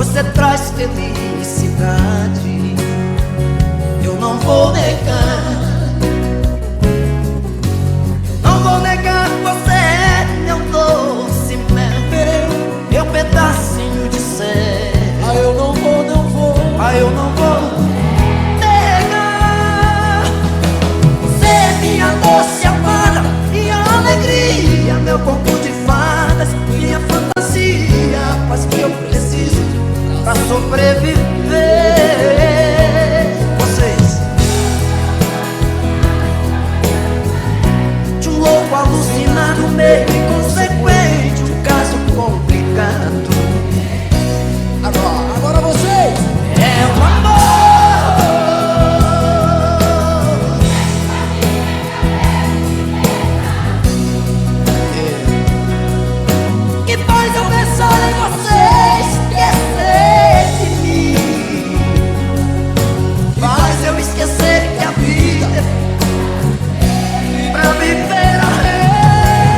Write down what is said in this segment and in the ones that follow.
você traz felicidade, eu não vou negar. Não vou negar que você é meu doce mel, meu pedacinho de céu. Ah, eu não vou, não vou. Ah, eu não vou negar. Você é minha doce amada, minha alegria, meu conto de fadas, minha fantasia, a paz que eu preciso pra sobreviver. Vocês, de um louco alucinado, meio inconsequente, um caso complicado. Agora vocês. É o amor que faz eu pensar em você, esquecer de mim, faz eu esquecer que a vida pra viver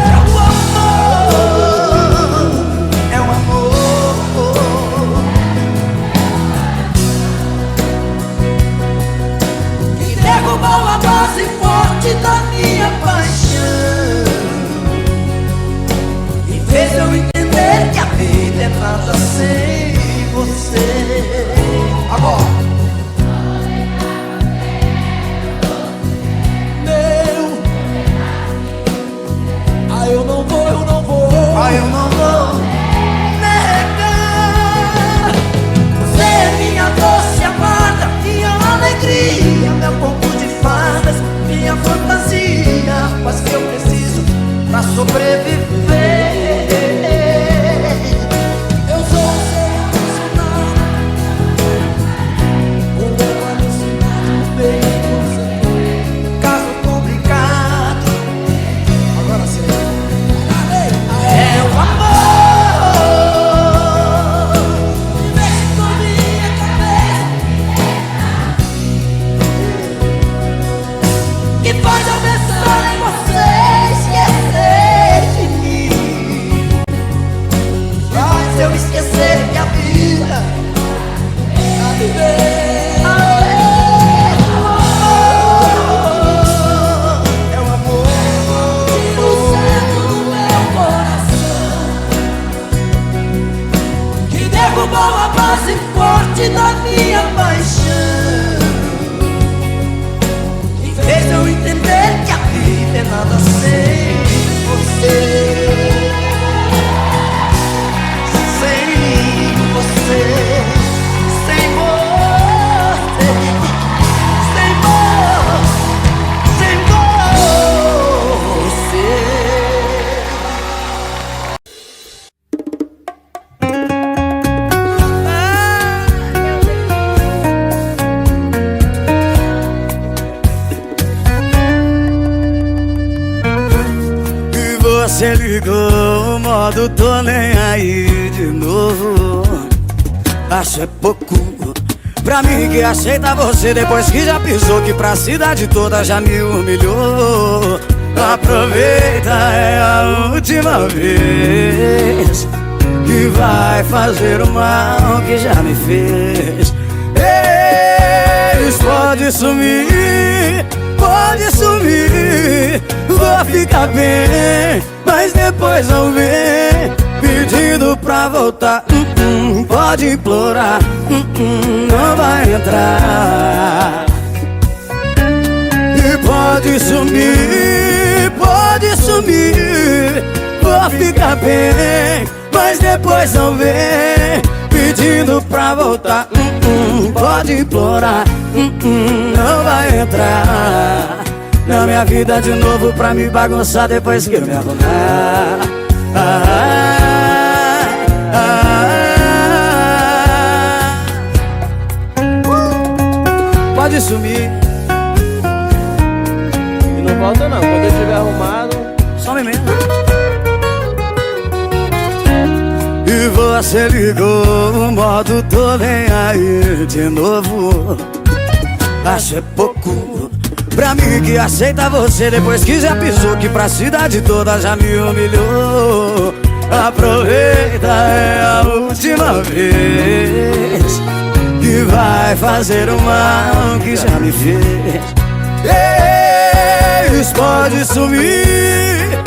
é o amor, é o amor que derrubou a base forte da minha paixão e fez eu entender que a vida é nada sem você. Agora, Meu. Ah, eu não vou, eu não vou. ah, eu não vou negar. Você é minha doce amada, minha alegria, meu conto de fadas, minha fantasia, mas que eu preciso pra sobreviver. Eu sou o ser alucinado, o louco alucinado, bem inconsequente. Caso complicado, Agora sim. é o amor Que mexe com minha cabeça, que faz eu pensar em você, esquecer de mim, faz eu esquecer que a vida a viver. é o amor. Tira o cego do meu coração, Que derrubou a base forte da minha paixão e fez eu entender que a vida é nada sem você. Sem você, sem você, sem você. E você ligou o modo tô nem aí de novo. Acho é pouco pra mim que aceita você depois que já pisou, que pra cidade toda já me humilhou. Aproveita, é a última vez que vai fazer o mal que já me fez. Eles pode sumir, vou ficar bem, mas depois vão ver pedindo pra voltar. Pode implorar, não vai entrar. E pode sumir, vou ficar bem, mas depois vão ver pedindo pra voltar. Pode implorar, não vai entrar na minha vida de novo pra me bagunçar depois que eu me arrumar. Pode sumir E não volta não, quando eu estiver arrumado. some mesmo. E você ligou o modo tô nem aí de novo. Acho é pouco pra mim que aceita você depois que já pisou, que pra cidade toda já me humilhou. Aproveita, é a última vez vai fazer o mal que já me fez. Pode sumir,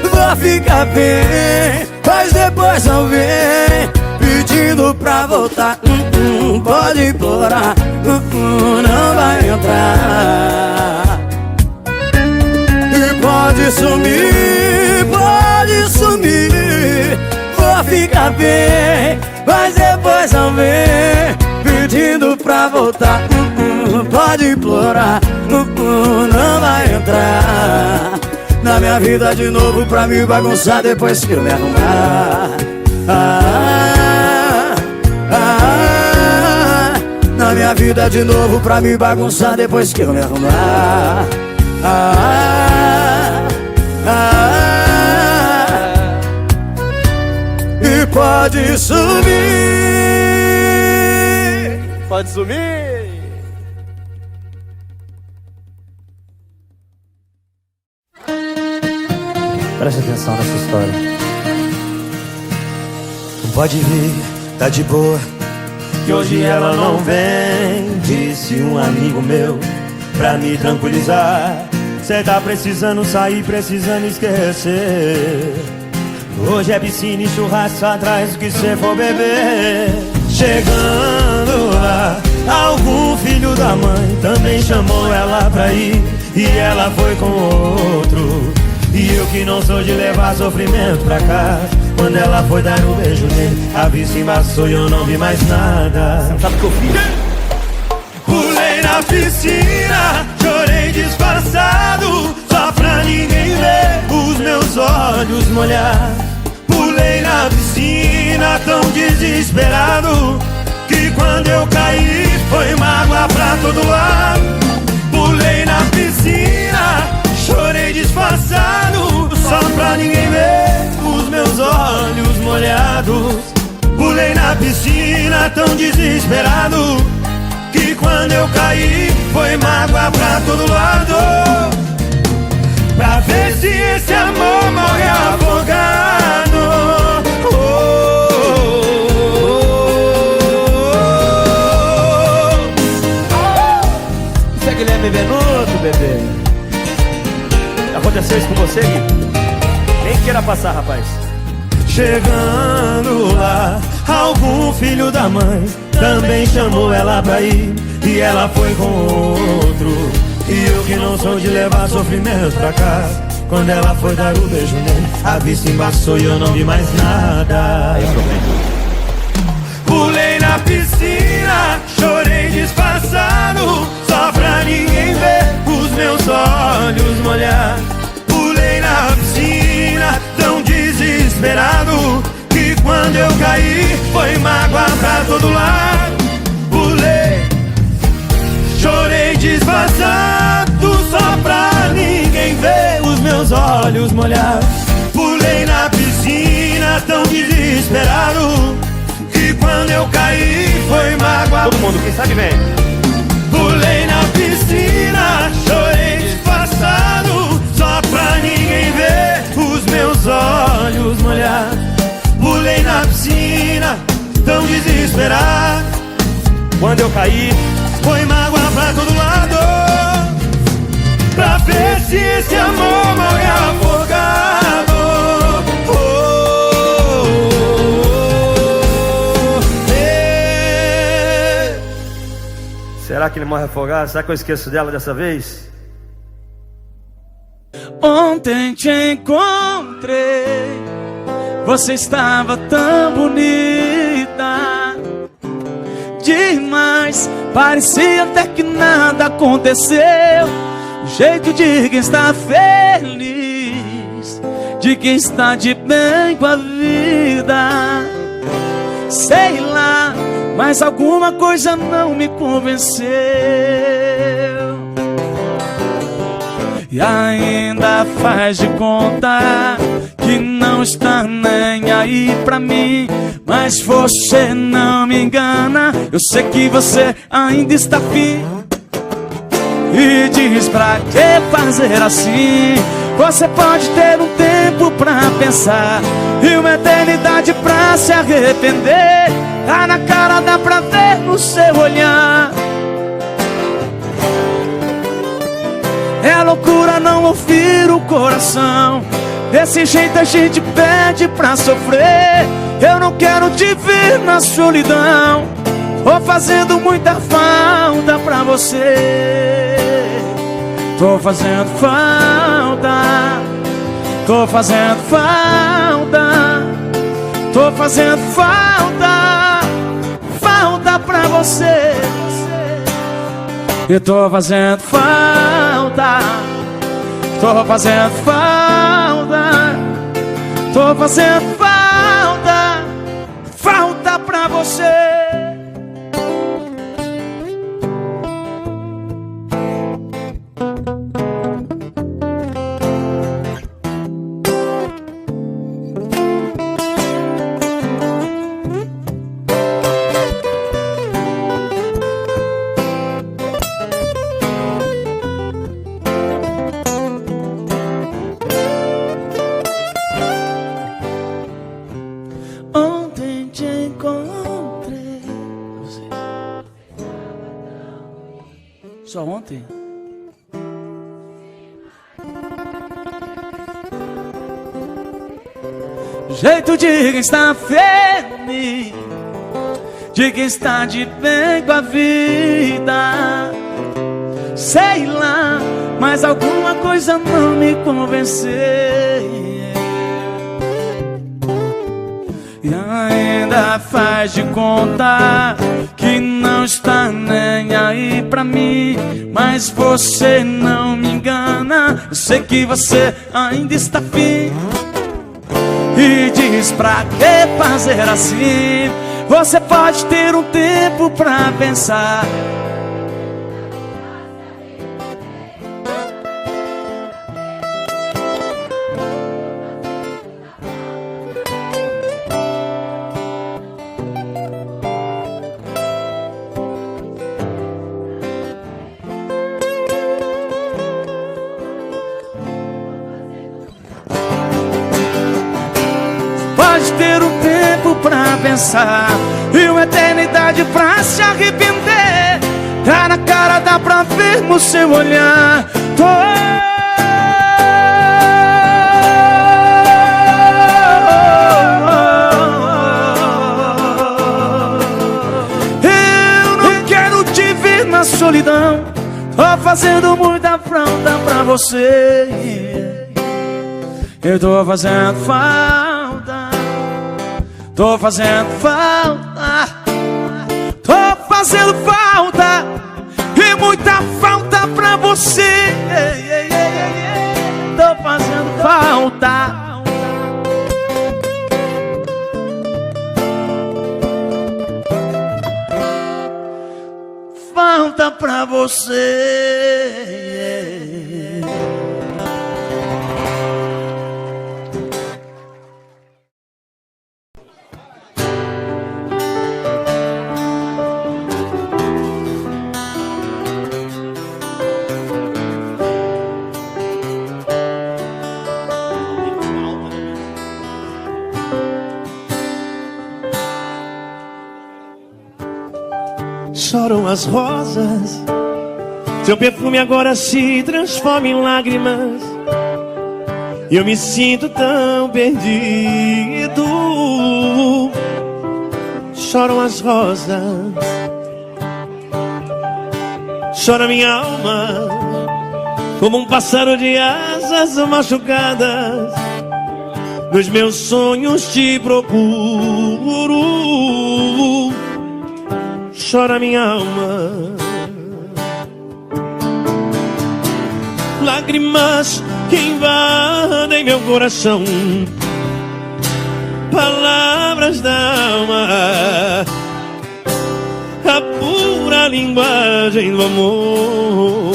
vou ficar bem, mas depois não vem pedindo pra voltar. Pode implorar, não vai entrar. E pode sumir, vou ficar bem, mas depois não vem pedindo pra voltar. Pode implorar, não vai entrar na minha vida de novo pra me bagunçar depois que eu me arrumar. Na minha vida de novo pra me bagunçar depois que eu me arrumar. E pode sumir. Pode sumir. Preste atenção nessa história. Pode vir, tá de boa, Que hoje ela não vem, disse um amigo meu, pra me tranquilizar. Cê tá precisando sair, precisando esquecer. Hoje é piscina e churrasco atrás do que cê for beber. Chegando lá, algum filho da mãe também chamou ela pra ir, e ela foi com outro. E eu que não sou de levar sofrimento pra casa, quando ela foi dar um beijo nele, a vista embaçou e eu não vi mais nada. Você não sabe o que eu fiz? Pulei na piscina, chorei disfarçado, só pra ninguém ver os meus olhos molhar. Pulei na piscina tão desesperado, que quando eu caí foi mágoa pra todo lado. Pulei na piscina, chorei disfarçado, só pra ninguém ver os meus olhos molhados. Pulei na piscina tão desesperado, que quando eu caí foi mágoa pra todo lado. Pra ver se esse amor morre afogado. Isso é Guilherme Venuto, bebê. Aconteceu isso com você, Gui? Nem queira passar, rapaz. Chegando lá, algum filho da mãe também chamou ela pra ir, e ela foi com outro. E eu que não sou de levar sofrimento pra casa, quando ela foi dar o beijo nele, a vista embaçou e eu não vi mais nada. Pulei na piscina, chorei disfarçado, só pra ninguém ver os meus olhos molhar. Pulei na piscina tão desesperado, que quando eu caí foi mágoa pra todo lado. Pulei, chorei disfarçado, só pra ninguém ver os meus olhos molhar. Pulei na piscina tão desesperado, que quando eu caí foi mágoa. Todo mundo, quem sabe vem. Pulei na piscina, chorei disfarçado, só pra ninguém ver os meus olhos molhar. Pulei na piscina tão desesperado, Quando eu caí, foi mágoa pra todo lado. Pra ver se esse amor morre afogado. será que ele morre afogado? Será que eu esqueço dela dessa vez? Ontem te encontrei, você estava tão bonita demais, parecia até que nada aconteceu. O jeito de quem está feliz, de quem está de bem com a vida. Sei lá, mas alguma coisa não me convenceu. E ainda faz de conta que não está nem aí pra mim. Mas você não me engana, eu sei que você ainda está afim. E diz pra que fazer assim? Você pode ter um tempo pra pensar e uma eternidade pra se arrepender. Tá na cara, dá pra ver no seu olhar. É loucura não ouvir o coração. Desse jeito a gente pede pra sofrer. Eu não quero te ver na solidão. Tô fazendo muita falta pra você. Tô fazendo falta. Tô fazendo falta. Tô fazendo falta. Falta pra você. Eu tô fazendo falta. Tô fazendo falta. Tô fazendo falta. Falta pra você. Ontem te encontrei. Só ontem? Jeito de quem está feliz, de quem está de bem com a vida. Sei lá, mas alguma coisa não me convenceu. E ainda faz de conta que não está nem aí pra mim. Mas você não me engana, eu sei que você ainda está afim. E diz pra que fazer assim? Você pode ter um tempo pra pensar. Pode ter um tempo pra pensar e uma eternidade pra se arrepender. Tá na cara, dá pra ver no seu olhar. Eu não quero te ver na solidão. Tô fazendo muita falta pra você. Eu tô fazendo falta. Tô fazendo falta. Tô fazendo falta. E muita falta pra você. Tô fazendo falta. Falta pra você. Choram as rosas, seu perfume agora se transforma em lágrimas. E eu me sinto tão perdido. Choram as rosas, chora minha alma, como um pássaro de asas machucadas. Nos meus sonhos te procuro. Chora minha alma, lágrimas que invadem meu coração, palavras da alma, a pura linguagem do amor.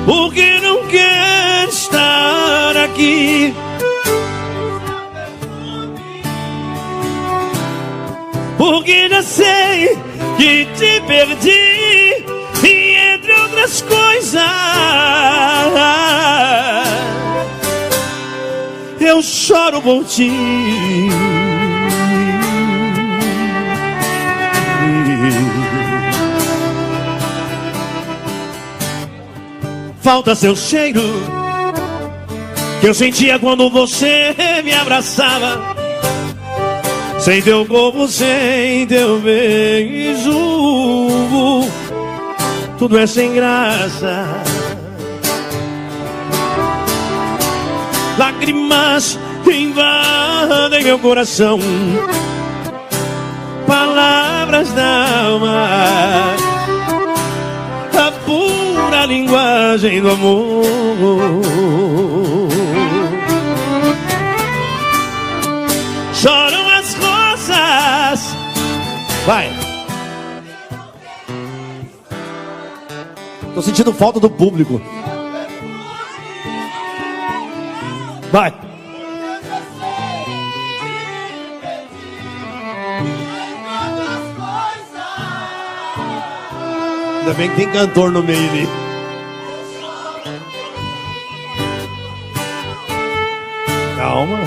Porque não quer estar aqui, porque já sei que te perdi, e entre outras coisas eu choro por ti. Falta seu cheiro que eu sentia quando você me abraçava. Sem teu corpo, sem teu beijo, tudo é sem graça. Lágrimas invadem meu coração, palavras da alma, a pura linguagem do amor. Choram as rosas. Vai. Tô sentindo falta do público. Vai. Ainda bem que tem cantor no meio ali. Calma.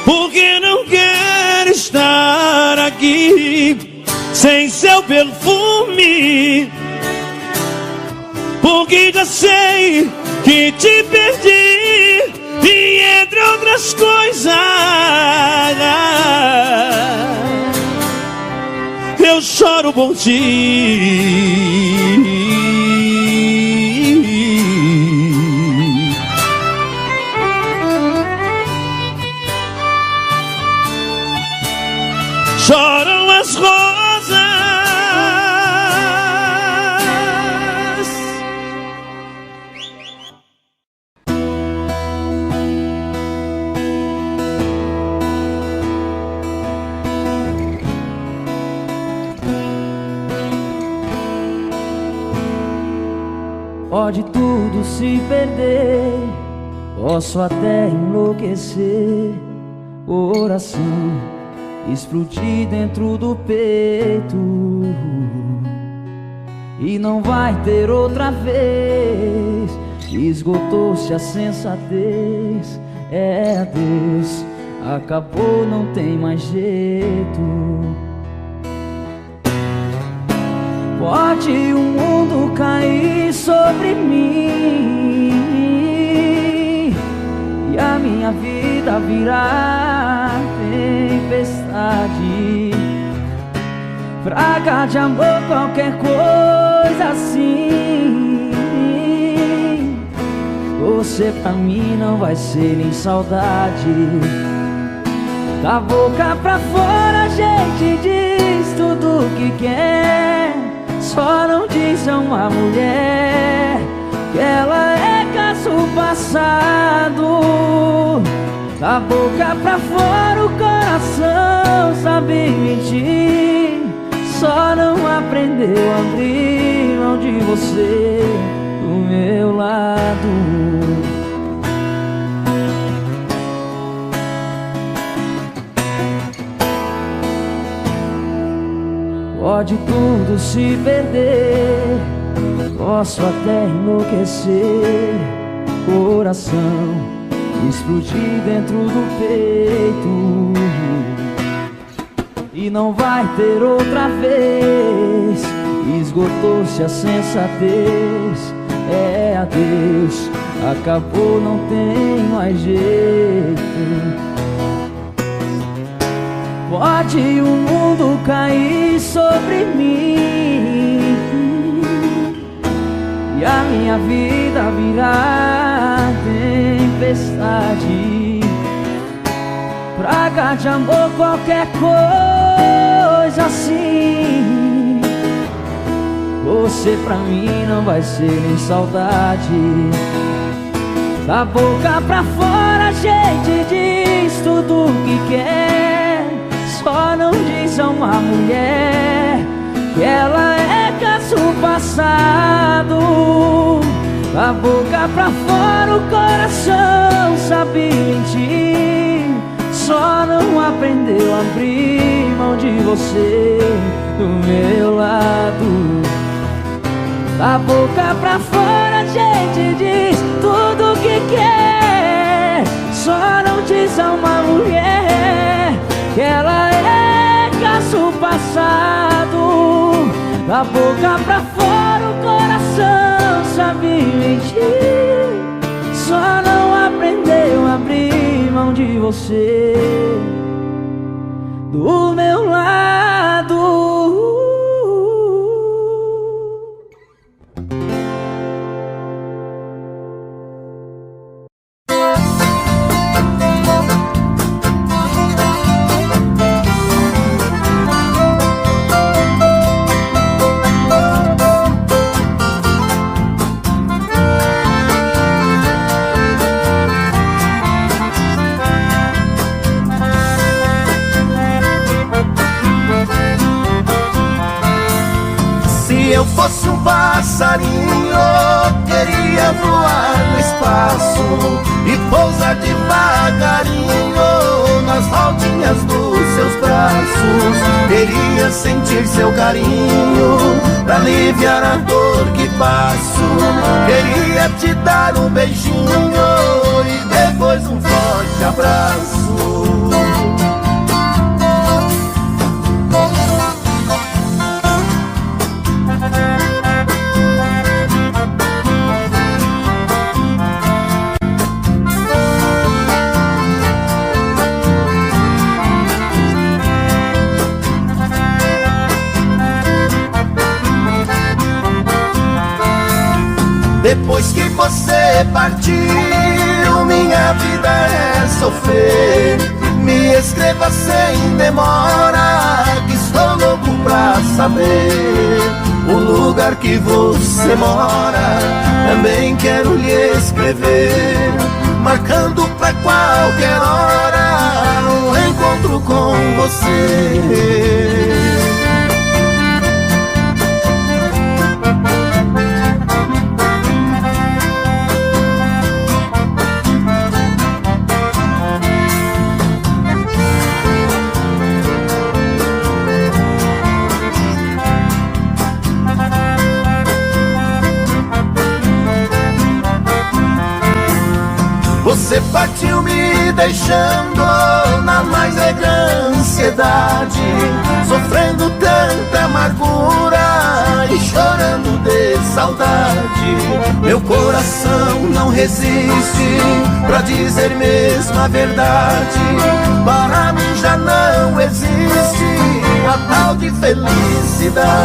Porque não quero estar aqui sem seu perfume. Porque já sei que te perdi, e entre outras coisas eu choro por ti. Choram as rosas. Pode tudo se perder, posso até enlouquecer, coração explodir dentro do peito, e não vai ter outra vez. Esgotou-se a sensatez, é adeus, acabou, não tem mais jeito. Pode o mundo cair sobre mim e a minha vida virar tempestade, praga de amor, qualquer coisa assim. Você pra mim não vai ser nem saudade. Da boca pra fora a gente diz tudo o que quer, só não diz a uma mulher que ela é caso passado. Da boca pra fora o coração sabe mentir, só não aprendeu a abrir mão de você do meu lado. Pode tudo se perder, posso até enlouquecer, coração explodir dentro do peito, e não vai ter outra vez. Esgotou-se a sensatez, é adeus, acabou, não tem mais jeito. Pode o mundo cair sobre mim e a minha vida virar tempestade, praga de amor, qualquer coisa assim. Você pra mim não vai ser nem saudade. Da boca pra fora a gente diz tudo o que quer, só não diz a uma mulher que ela é caso passado. Da boca pra fora o coração sabe mentir, só não aprendeu a abrir mão de você do meu lado. Da boca pra fora a gente diz tudo o que quer, só não diz a uma mulher que ela é caso passado. Da boca pra fora o coração sabe mentir, só não aprendeu a abrir mão de você do meu lado. Se eu fosse um passarinho, queria voar no espaço e pousar devagarinho nas rodinhas dos seus braços. Queria sentir seu carinho pra aliviar a dor que passo. Queria te dar um beijinho e depois um forte abraço. Depois que você partiu, minha vida é sofrer. Me escreva sem demora, que estou louco pra saber o lugar que você mora. Também quero lhe escrever, marcando pra qualquer hora um encontro com você. Você partiu me deixando na mais negra ansiedade, sofrendo tanta amargura e chorando de saudade. Meu coração não resiste pra dizer mesmo a verdade. Para mim já não existe a tal de felicidade.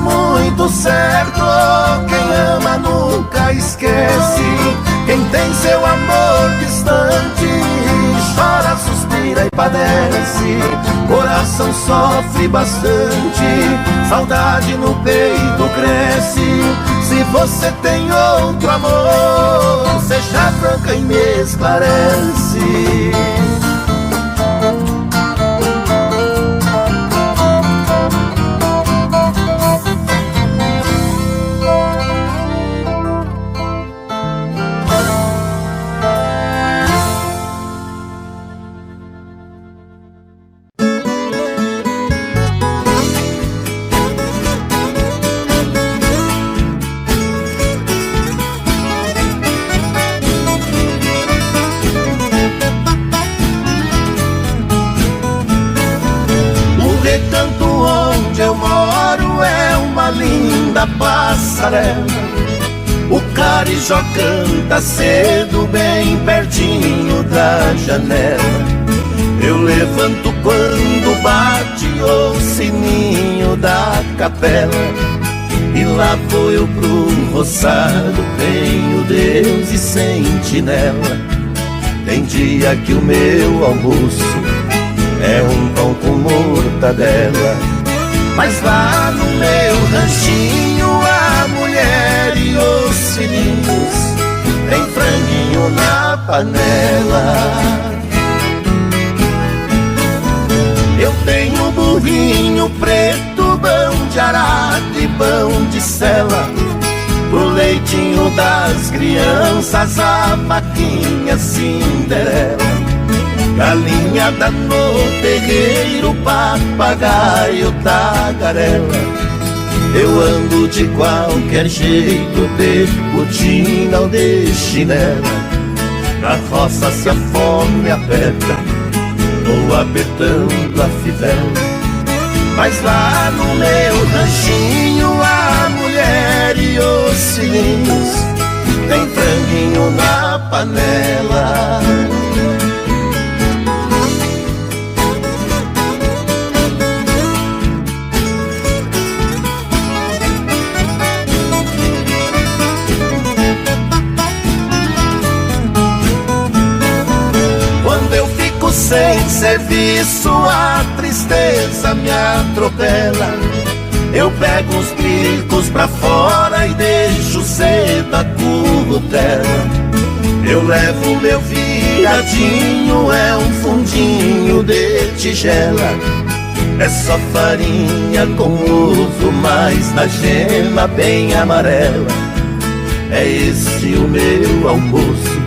Muito certo, quem ama nunca esquece. Quem tem seu amor distante chora, suspira e padece. Coração sofre bastante, saudade no peito cresce. Se você tem outro amor, seja franca e me esclarece. Passarela, o carijó canta cedo bem pertinho da janela. Eu levanto quando bate o sininho da capela, e lá vou eu pro roçado, tenho Deus e sentinela. Tem dia que o meu almoço é um pão com mortadela, mas lá no meu ranchinho a mulher mulher e os filhinhos, tem franguinho na panela. Eu tenho burrinho preto, bão de arado e bão de sela, pro leitinho das crianças, a vaquinha Cinderela. Galinha da no terreiro, papagaio, tagarela. Eu ando de qualquer jeito, de botina ou de chinela. Na roça se a fome aperta, vou apertando a fivela. Mas lá no meu ranchinho, a mulher e os filhinhos, tem franguinho na panela. Sem serviço a tristeza me atropela. Eu pego os bicos pra fora e deixo cedo a currutela. Eu levo meu viadinho, é um fundinho de tigela. É só farinha com ovo, mas na gema bem amarela. É esse o meu almoço,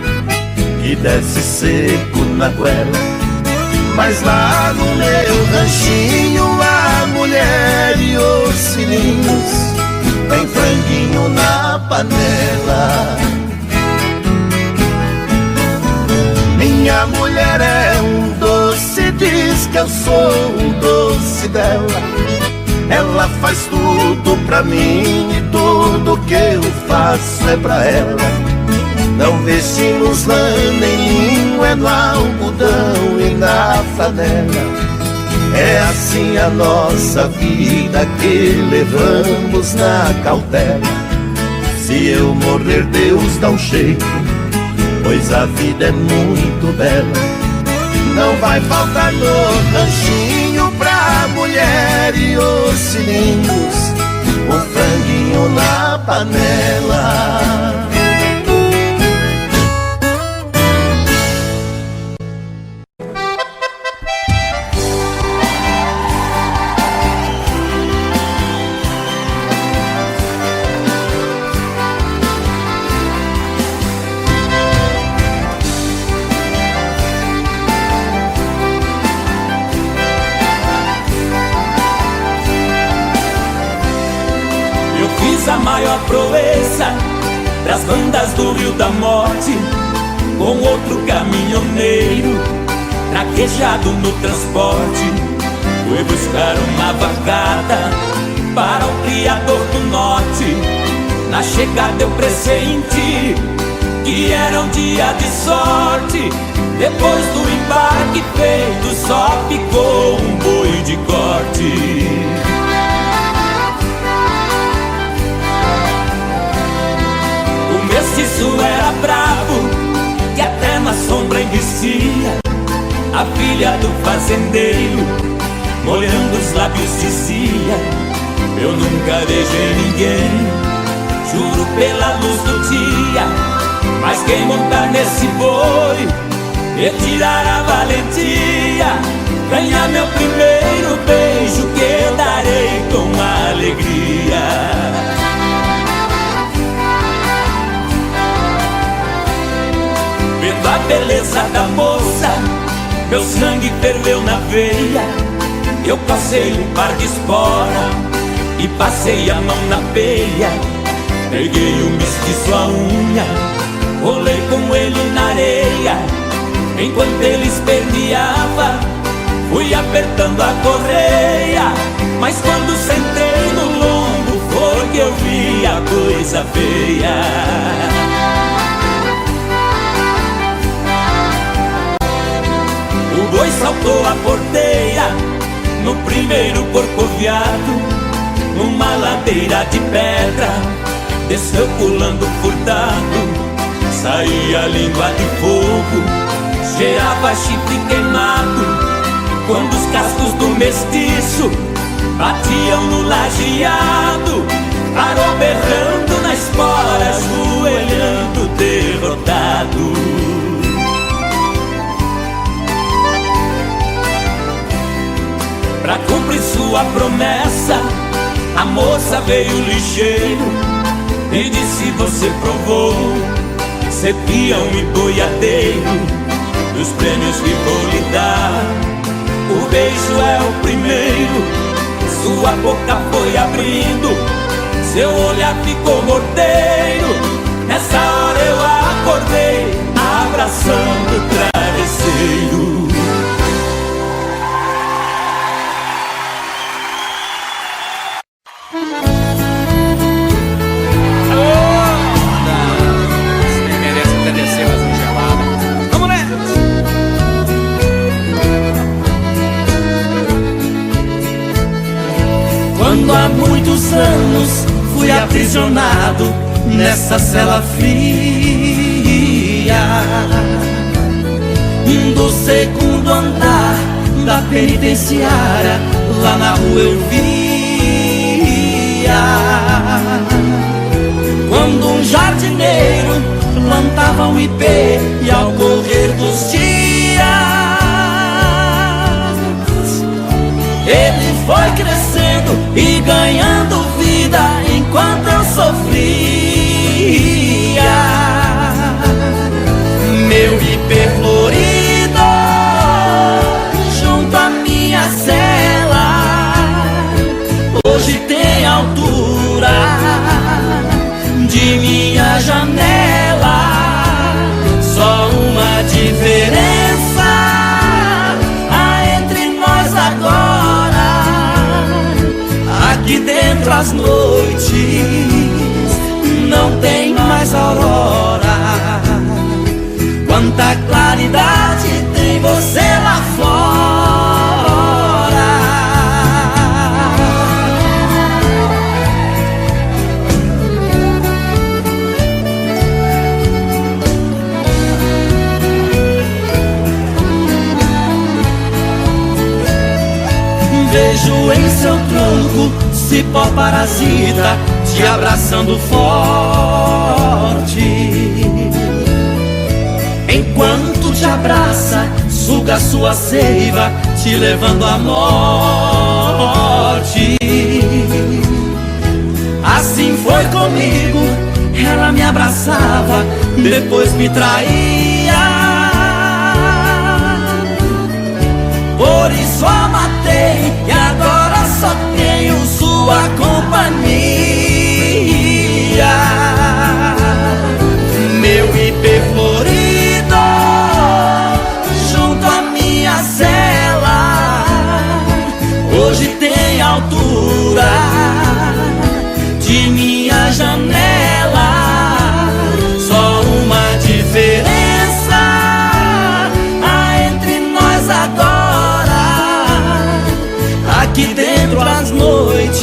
que desce seco na goela. Mas lá no meu ranchinho, a mulher e os filhinhos, tem franguinho na panela. Minha mulher é um doce, diz que eu sou o doce dela. Ela faz tudo pra mim e tudo que eu faço é pra ela. Não vestimos lã nem linho, é no algodão e na flanela. É assim a nossa vida que levamos na cautela. Se eu morrer, Deus dá um jeito, pois a vida é muito bela. Não vai faltar no ranchinho pra mulher e os filhinhos, um franguinho na panela. A maior proeza das bandas do Rio da Morte, com outro caminhoneiro traquejado no transporte. Fui buscar uma vacada para o criador do norte. Na chegada eu pressenti que era um dia de sorte. Depois do embarque feito, só ficou um boi de corte. Mestiço era bravo, que até na sombra envicia. A filha do fazendeiro, molhando os lábios, dizia: eu nunca beijei ninguém, juro pela luz do dia. Mas quem montar nesse boi, retirar a valentia, ganhar meu primeiro beijo, que eu darei com alegria. Vendo a beleza da moça, meu sangue ferveu na veia. Eu passei um par de espora e passei a mão na peia. Peguei o mestiço à unha, rolei com ele na areia. Enquanto ele esperneava, fui apertando a correia. Mas quando sentei no lombo, foi que eu vi a coisa feia. O boi saltou a porteira no primeiro corcoviado, numa ladeira de pedra, desceu pulando furtado. Saía língua de fogo, cheirava chifre queimado. Quando os cascos do mestiço batiam no lajeado, parou berrando na espora, ajoelhando derrotado. Pra cumprir sua promessa, a moça veio lixeiro e disse: você provou ser peão e boiadeiro dos prêmios que vou lhe dar. O beijo é o primeiro, sua boca foi abrindo, seu olhar ficou morteiro. Nessa hora eu acordei, abraçando o travesseiro. Quando há muitos anos fui aprisionado nessa cela fria do segundo andar da penitenciária, lá na rua eu via quando um jardineiro plantava um ipê e ao correr dos dias ele foi crescendo e ganhando vida enquanto eu sofria. Meu ipê florido junto à minha cela hoje tem altura de minha janela. Só uma diferença há entre nós agora: aqui dentro as noites não tem mais aurora. Quanta claridade tem você lá fora. Vejo em seu tronco cipó parasita te abraçando forte. Enquanto te abraça, suga sua seiva, te levando à morte. Assim foi comigo, ela me abraçava, depois me traía. Por isso a matei e agora só tenho sua companhia. Meu ipê florido junto à minha cela hoje tem altura de minha janela. Só uma diferença há entre nós agora: aqui dentro as noites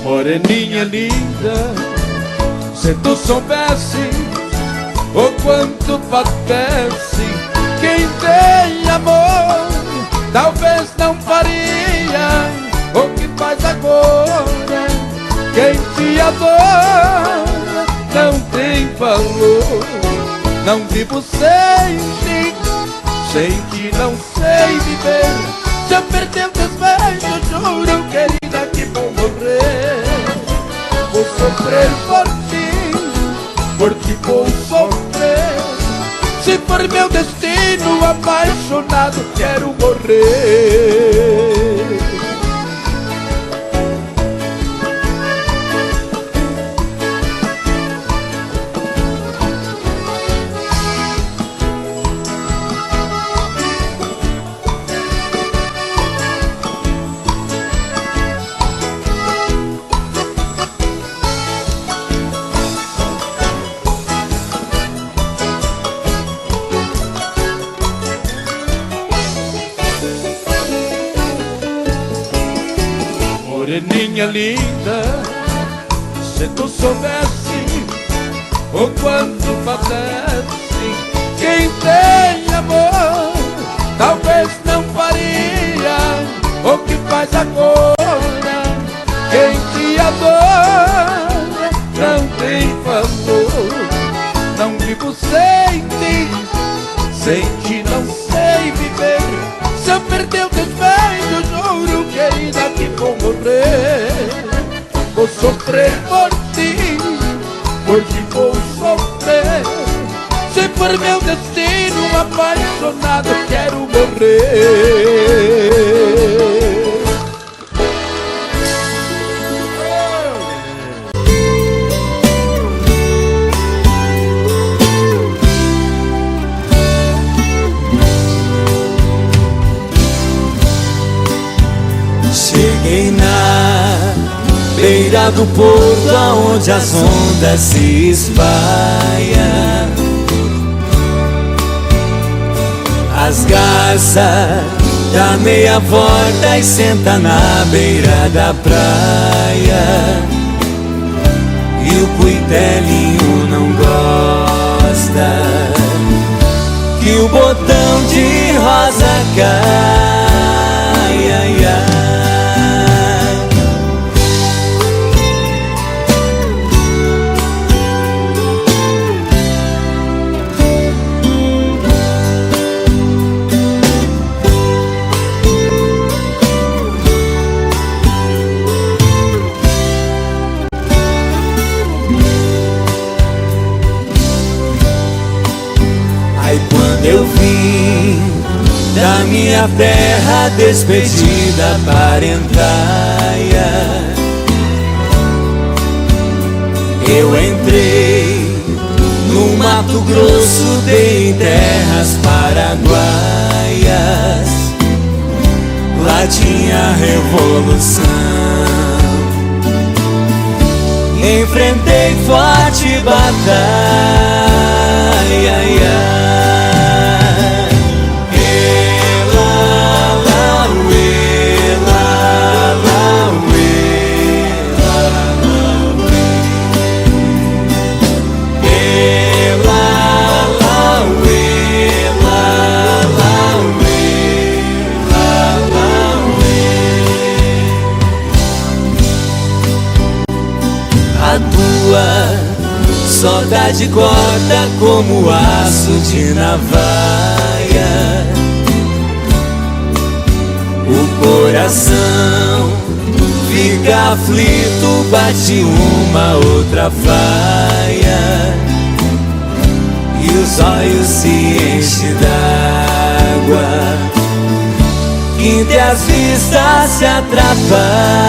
Moreninha linda, se tu soubesse o quanto padece quem tem amor, talvez não faria o que faz agora. Quem te adora não tem valor. Não vivo sem ti não sei viver. Se eu perder o desvejo, juro, querida, que vou morrer. Vou sofrer por ti vou sofrer. Se for meu destino, apaixonado, quero morrer. Moreninha linda, se tu soubesse o quanto padece quem tem amor, talvez não faria o que faz agora. Quem te adora não tem valor. Não vivo sem ti não sei viver. Se eu perder o desvejo, juro, querida, que vou morrer. Vou sofrer por ti vou sofrer. Se for meu destino, apaixonado, quero morrer. Cheguei na beira do porto, aonde as ondas se espalham. As garças dá meia volta e senta na beira da praia. E o cuitelinho não gosta que o botão de rosa cai, ai, ai. Eu vim da minha terra despedida, parentaia. Eu entrei no Mato Grosso, dei terras paraguaias. Lá tinha revolução. Enfrentei forte batalha, ai, ai. Saudade corta como aço de navalha. O coração fica aflito, bate uma outra faia. E os olhos se enchem d'água, que entre as vistas se atrapalha.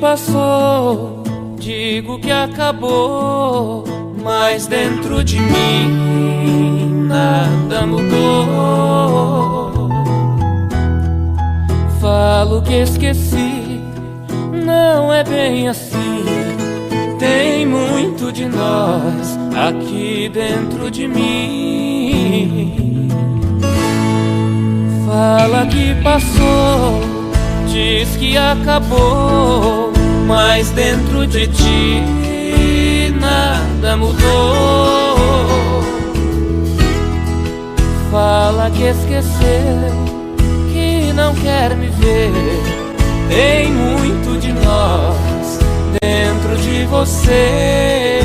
passou, digo que acabou, mas dentro de mim nada mudou. Falo que esqueci, não é bem assim. Tem muito de nós aqui dentro de mim. Fala que passou, diz que acabou, mas dentro de ti nada mudou. Fala que esqueceu, que não quer me ver. Tem muito de nós dentro de você.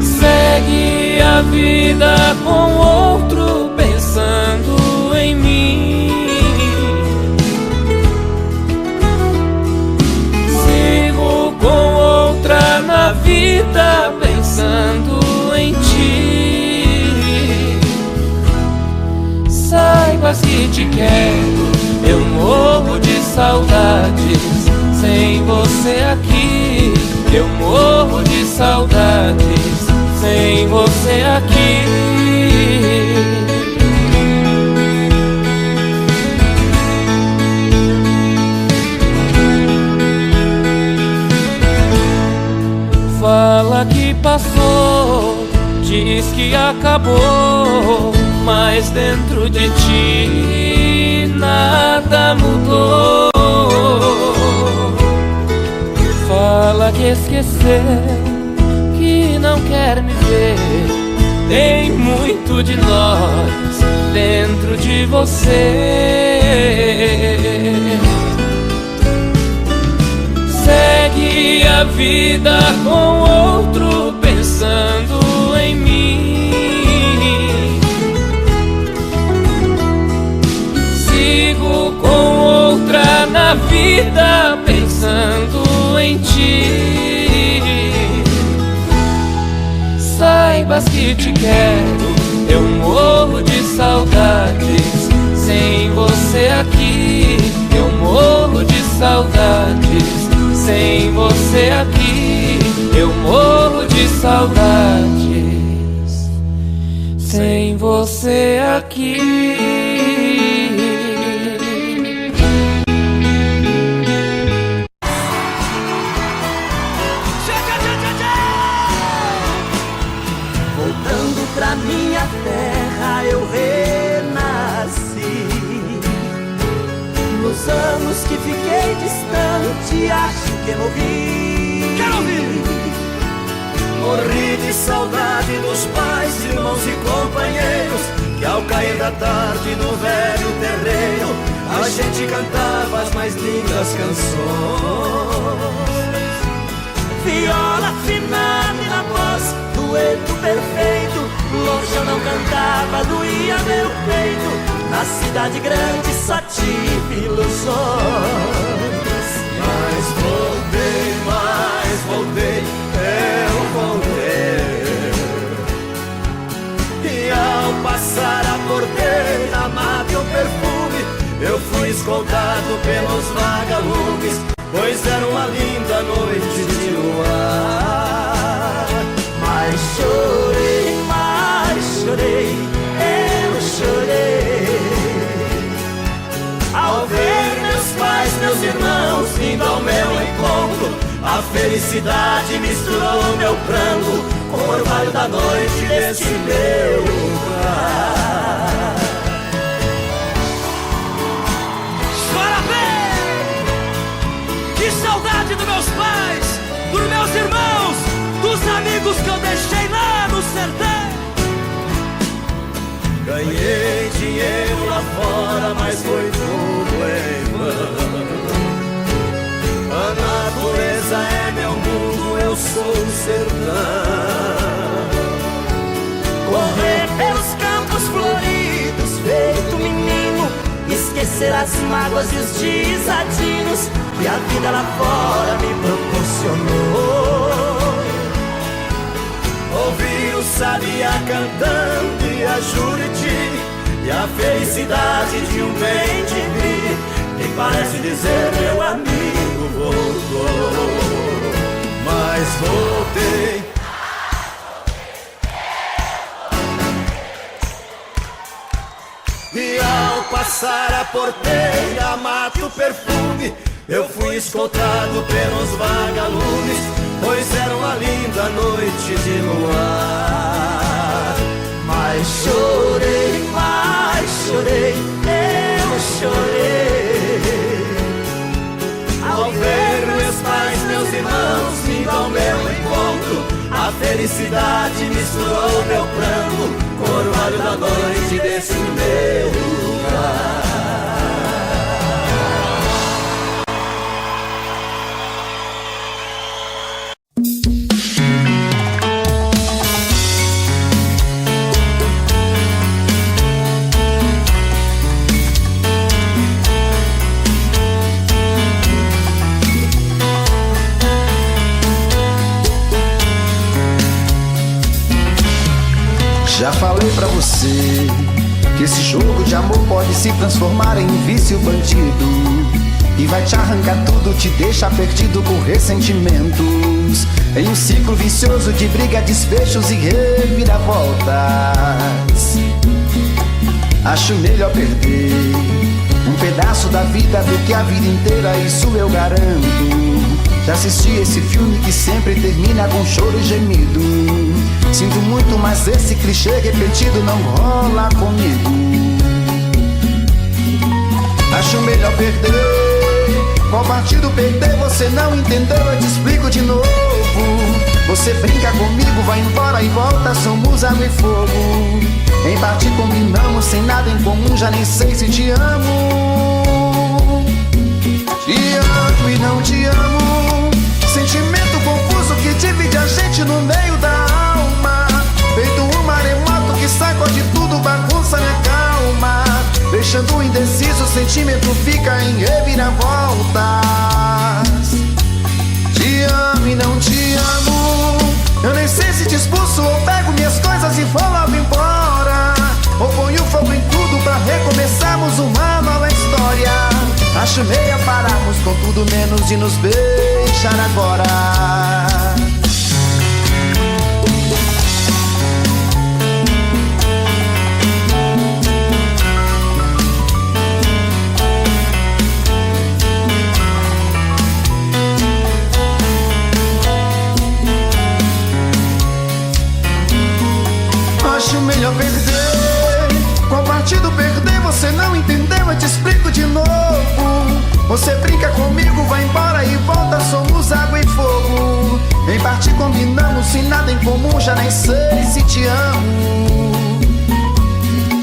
Segue a vida com outro pensando em mim. Sigo com outra na vida pensando em ti. Saibas que te quero, eu morro de saudades sem você aqui. Eu morro de saudades sem você aqui. Fala que passou, diz que acabou, mas dentro de ti nada mudou. Fala que esqueceu, que não quer me ver. Tem muito de nós dentro de você. Segue a vida com outro pensando em mim. Sigo com outra na vida pensando em ti. Saibas que te quero, eu morro de saudades sem você aqui. Eu morro de saudades sem você aqui. Eu morro de saudades sem você aqui. Voltando pra minha terra eu renasci. Nos anos que fiquei distante acho que morri. Quero ouvir! Morri de saudade dos pais, irmãos e companheiros, que ao cair da tarde no velho terreiro a gente cantava as mais lindas canções. Viola afinada e na voz, dueto perfeito. Longe eu não cantava, doía meu peito. Na cidade grande só tive ilusões. Mas voltei, eu voltei. E ao passar a porteira, amado e o perfume, eu fui escoltado pelos vagalumes, pois era uma linda noite de luar. Mas chorei, eu chorei ao ver meus pais, meus irmãos vindo ao meu encontro. A felicidade misturou meu pranto com o orvalho da noite desse meu lugar. Chora bem! Que saudade dos meus pais, dos meus irmãos, dos amigos que eu deixei lá no sertão. Ganhei dinheiro lá fora, mas foi tudo em vão. A natureza é meu mundo, eu sou o sertão. Correr pelos campos floridos, feito menino, esquecer as mágoas e os desatinos que a vida lá fora me proporcionou. Ouvir o sabiá cantando e a Juriti, e a felicidade de um bem-de-vi, me parece dizer meu amigo voltou. Mas voltei. E ao passar a porteira, mato perfume, eu fui escoltado pelos vagalumes, pois era uma linda noite de luar. Mas chorei, eu chorei ao ver meus pais, meus irmãos vindo ao meu encontro. A felicidade misturou meu pranto com o orvalho da noite desse meu lugar. Já falei pra você que esse jogo de amor pode se transformar em um vício bandido, e vai te arrancar tudo, te deixar perdido com ressentimentos, em um ciclo vicioso de briga, desfechos e reviravoltas. Acho melhor perder um pedaço da vida do que a vida inteira, isso eu garanto. Já assisti esse filme que sempre termina com choro e gemido. Sinto muito, mas esse clichê repetido não rola comigo. Acho melhor perder. Qual partido perder? Você não entendeu, eu te explico de novo. Você brinca comigo, vai embora e volta, somos água e fogo. Em parte combinamos, sem nada em comum, já nem sei se te amo. Te amo e não te amo, sentimento confuso que divide a gente no meio da alma. Feito um maremoto que sacode tudo, bagunça minha calma. Deixando indeciso, o sentimento fica em reviravoltas. Te amo e não te amo, eu nem sei se te expulso ou pego minhas coisas e vou logo embora, ou ponho fogo em tudo pra recomeçarmos uma nova história. Acho meia pararmos com tudo menos de nos beijar agora. Acho melhor perder. Qual partido perder? Você não entendeu, eu te explico de novo. Você brinca comigo, vai embora e volta, somos água e fogo. Em parte combinamos, sem nada em comum, já nem sei se te amo.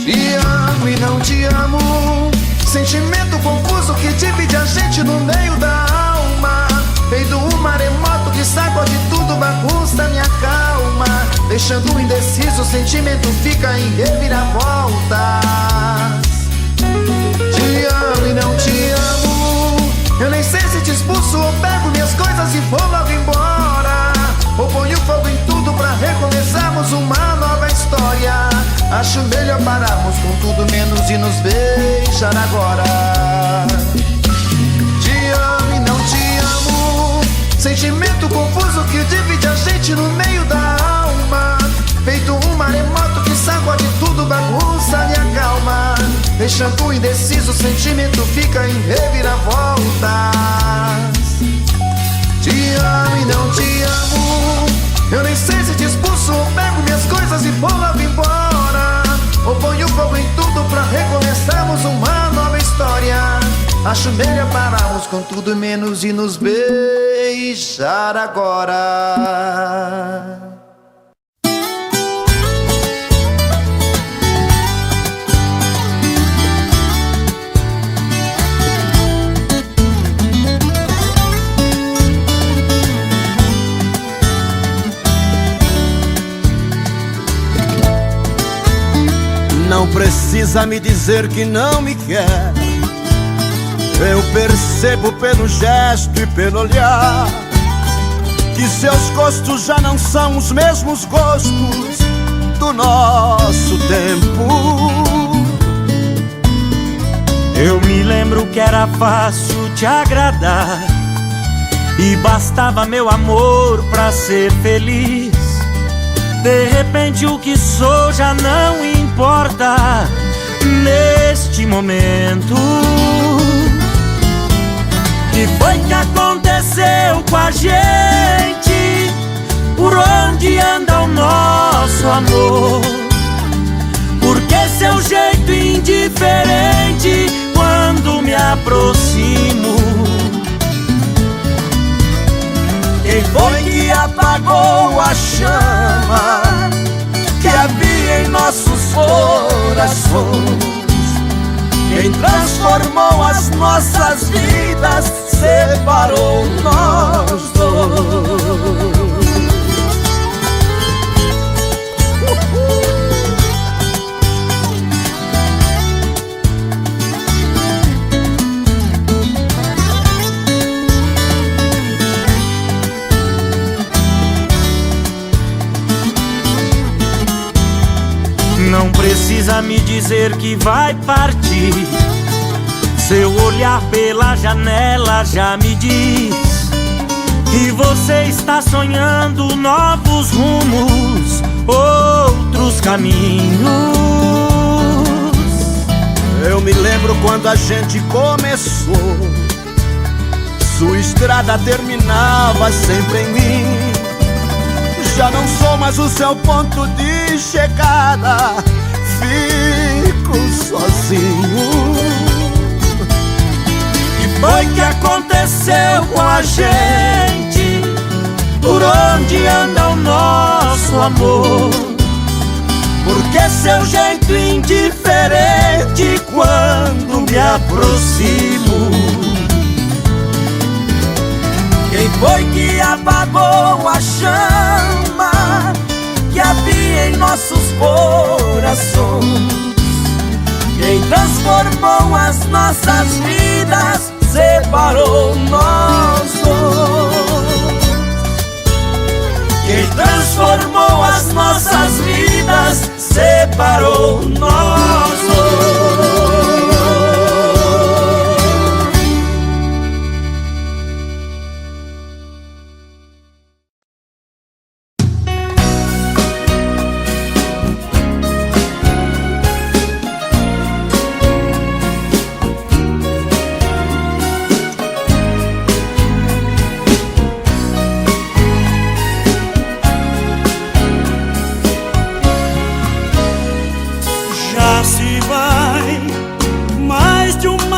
Te amo e não te amo, sentimento confuso que divide a gente no meio da alma. Feito um maremoto que sacode tudo, bagunça minha calma. Deixando indeciso, o sentimento fica em reviravoltas. Te amo e não te amo, eu nem sei se te expulso ou pego minhas coisas e vou logo embora, ou ponho fogo em tudo pra recomeçarmos uma nova história. Acho melhor pararmos com tudo menos de nos beijar agora. Te amo e não te amo, sentimento confuso que divide a gente no meio da alma. Feito um maremoto que sacode tudo, bagunça minha calma. Deixando indeciso, o sentimento fica em reviravoltas. Te amo e não te amo, eu nem sei se te expulso ou pego minhas coisas e vou logo embora, ou ponho fogo em tudo pra recomeçarmos uma nova história. Acho melhor pararmos com tudo menos de nos beijar agora. Não precisa me dizer que não me quer, eu percebo pelo gesto e pelo olhar que seus gostos já não são os mesmos gostos do nosso tempo. Eu me lembro que era fácil te agradar e bastava meu amor pra ser feliz. De repente o que sou já não importa neste momento. Que foi que aconteceu com a gente? Por onde anda o nosso amor? Por que seu jeito indiferente quando me aproximo? Quem foi que apagou a chama que havia em nossos corações? Quem transformou as nossas vidas, separou nós dois. Não precisa me dizer que vai partir. Seu olhar pela janela já me diz que você está sonhando novos rumos, outros caminhos. Eu me lembro quando a gente começou, sua estrada terminava sempre em mim. Já não sou mais o seu ponto de chegada, fico sozinho. Que foi que aconteceu com a gente? Por onde anda o nosso amor? Por que seu jeito indiferente quando me aproximo? Quem foi que apagou a chama que havia em nossos corações? Quem transformou as nossas vidas, separou nós dois. Quem transformou as nossas vidas, separou nós dois.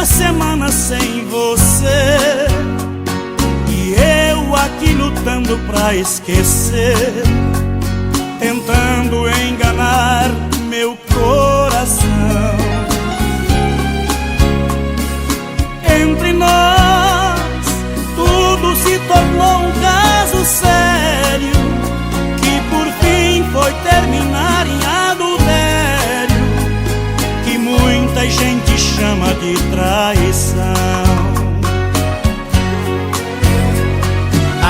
Semana sem você e eu aqui lutando pra esquecer, tentando enganar meu coração. Entre nós tudo se tornou um caso sério, que por fim foi terminar em adultério, que muita gente chama de traição.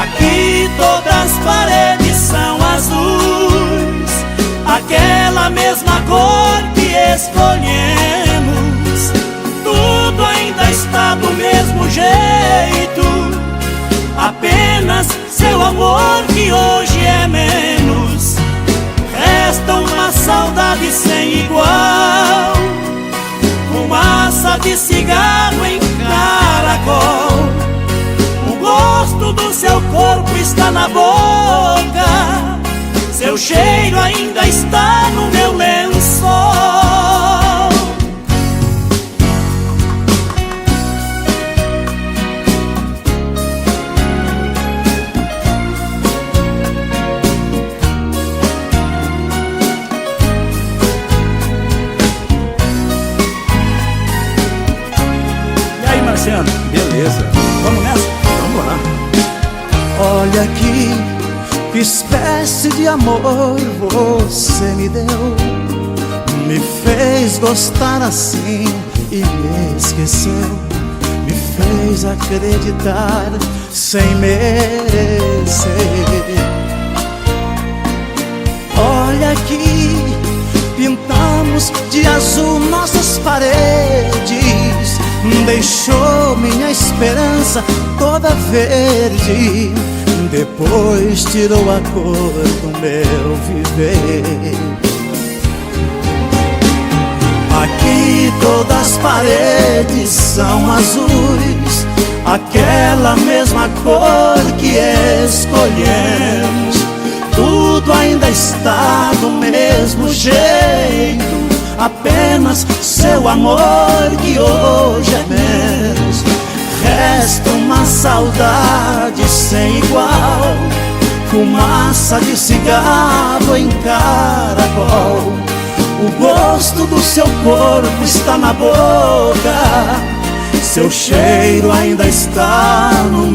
Aqui todas as paredes são azuis, aquela mesma cor que escolhemos. Tudo ainda está do mesmo jeito, apenas seu amor que hoje é menos. Resta uma saudade sem igual, fumaça de cigarro em caracol. O gosto do seu corpo está na boca, seu cheiro ainda está no meu lençol. Beleza, vamos nessa? Vamos lá. Olha aqui, que espécie de amor você me deu. Me fez gostar assim e me esqueceu. Me fez acreditar sem merecer. Olha aqui, pintamos de azul nossas paredes, deixou minha esperança toda verde, depois tirou a cor do meu viver. Aqui todas as paredes são azuis, aquela mesma cor que escolhemos. Tudo ainda está do mesmo jeito, apenas seu amor que hoje é menos. Resta uma saudade sem igual, fumaça de cigarro em caracol. O gosto do seu corpo está na boca, seu cheiro ainda está no